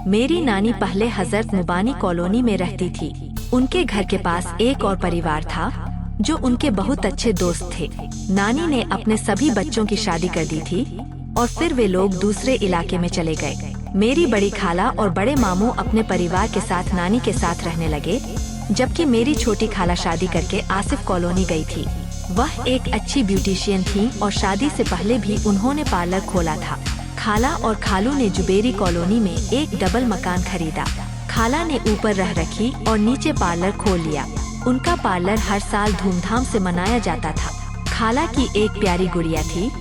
मेरी नानी पहले हजरत मुबानी कॉलोनी में रहती थी। उनके घर के पास एक और परिवार था जो उनके बहुत अच्छे दोस्त थे। नानी ने अपने सभी बच्चों की शादी कर दी थी और फिर वे लोग दूसरे इलाके में चले गए। मेरी बड़ी खाला और बड़े मामू अपने परिवार के साथ नानी के साथ रहने लगे, जबकि मेरी छोटी खाला शादी करके आसिफ कॉलोनी गई थी। वह एक अच्छी ब्यूटिशियन थी और शादी से पहले भी उन्होंने पार्लर खोला था। खाला और खालू ने जुबेरी कॉलोनी में एक डबल मकान खरीदा। खाला ने ऊपर रह रखी और नीचे पार्लर खोल लिया। उनका पार्लर हर साल धूमधाम से मनाया जाता था। खाला की एक प्यारी गुड़िया थी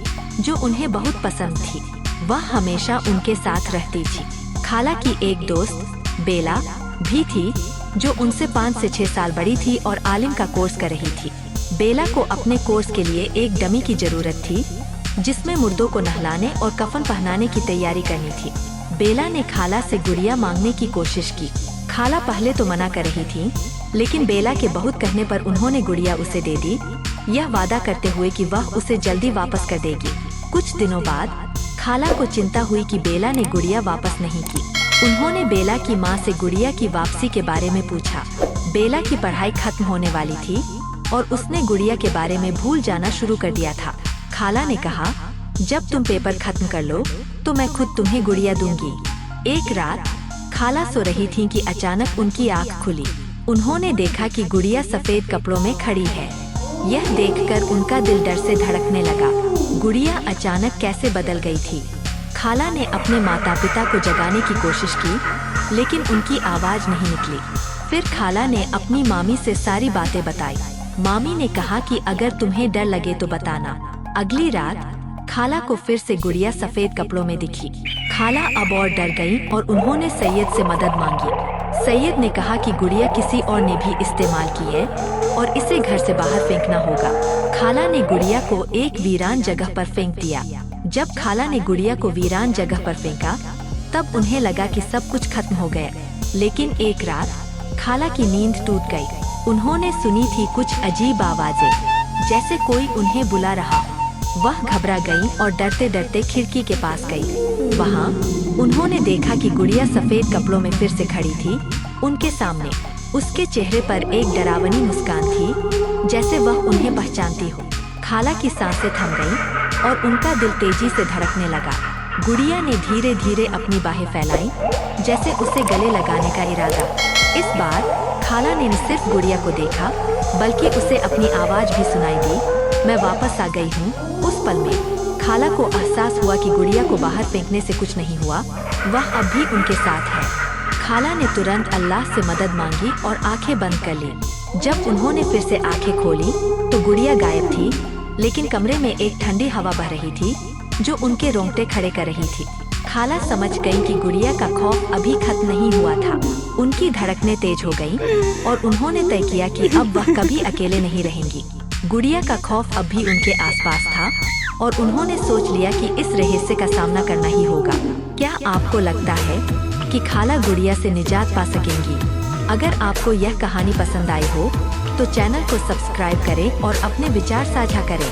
जो उन्हें बहुत पसंद थी। वह हमेशा उनके साथ रहती थी। खाला की एक दोस्त बेला भी थी जो उनसे 5 से 6 साल बड़ी थी और आलिम का कोर्स कर रही थी। बेला को अपने कोर्स के लिए एक डमी की जरूरत थी जिसमें मुर्दों को नहलाने और कफन पहनाने की तैयारी करनी थी। बेला ने खाला से गुड़िया मांगने की कोशिश की। खाला पहले तो मना कर रही थी, लेकिन बेला के बहुत कहने पर उन्होंने गुड़िया उसे दे दी, यह वादा करते हुए कि वह उसे जल्दी वापस कर देगी। कुछ दिनों बाद खाला को चिंता हुई कि बेला ने गुड़िया वापस नहीं की। उन्होंने बेला की माँ से गुड़िया की वापसी के बारे में पूछा। बेला की पढ़ाई खत्म होने वाली थी और उसने गुड़िया के बारे में भूल जाना शुरू कर दिया था। खाला ने कहा, जब तुम पेपर खत्म कर लो तो मैं खुद तुम्हें गुड़िया दूंगी। एक रात खाला सो रही थी कि अचानक उनकी आंख खुली। उन्होंने देखा कि गुड़िया सफेद कपड़ों में खड़ी है। यह देखकर उनका दिल डर से धड़कने लगा। गुड़िया अचानक कैसे बदल गई थी। खाला ने अपने माता पिता को जगाने की कोशिश की, लेकिन उनकी आवाज नहीं निकली। फिर खाला ने अपनी मामी से सारी बातें बताई। मामी ने कहा कि अगर तुम्हें डर लगे तो बताना। अगली रात खाला को फिर से गुड़िया सफेद कपड़ों में दिखी। खाला अब और डर गई और उन्होंने सैयद से मदद मांगी। सैयद ने कहा कि गुड़िया किसी और ने भी इस्तेमाल की है और इसे घर से बाहर फेंकना होगा। खाला ने गुड़िया को एक वीरान जगह पर फेंक दिया। जब खाला ने गुड़िया को वीरान जगह पर फेंका, तब उन्हें लगा कि सब कुछ खत्म हो गया। लेकिन एक रात खाला की नींद टूट गई। उन्होंने सुनी थी कुछ अजीब आवाजें, जैसे कोई उन्हें बुला रहा। वह घबरा गई और डरते डरते खिड़की के पास गई। वहाँ उन्होंने देखा कि गुड़िया सफेद कपड़ों में फिर से खड़ी थी उनके सामने। उसके चेहरे पर एक डरावनी मुस्कान थी, जैसे वह उन्हें पहचानती हो। खाला की सांसें थम गईं और उनका दिल तेजी से धड़कने लगा। गुड़िया ने धीरे धीरे अपनी बाहें फैलाई, जैसे उसे गले लगाने का इरादा। इस बार खाला ने न सिर्फ गुड़िया को देखा, बल्कि उसे अपनी आवाज भी सुनाई दी, मैं वापस आ गई हूँ। उस पल में खाला को एहसास हुआ कि गुड़िया को बाहर फेंकने से कुछ नहीं हुआ, वह अब भी उनके साथ है। खाला ने तुरंत अल्लाह से मदद मांगी और आंखें बंद कर ली। जब उन्होंने फिर से आंखें खोली तो गुड़िया गायब थी, लेकिन कमरे में एक ठंडी हवा बह रही थी जो उनके रोंगटे खड़े कर रही थी। खाला समझ गई कि गुड़िया का खौफ अभी खत्म नहीं हुआ था। उनकी धड़कनें तेज हो गईं और उन्होंने तय किया कि अब वह कभी अकेले नहीं रहेंगी। गुड़िया का खौफ अब भी उनके आसपास था और उन्होंने सोच लिया कि इस रहस्य का सामना करना ही होगा। क्या आपको लगता है कि खाला गुड़िया से निजात पा सकेंगी? अगर आपको यह कहानी पसंद आई हो तो चैनल को सब्सक्राइब करें और अपने विचार साझा करें।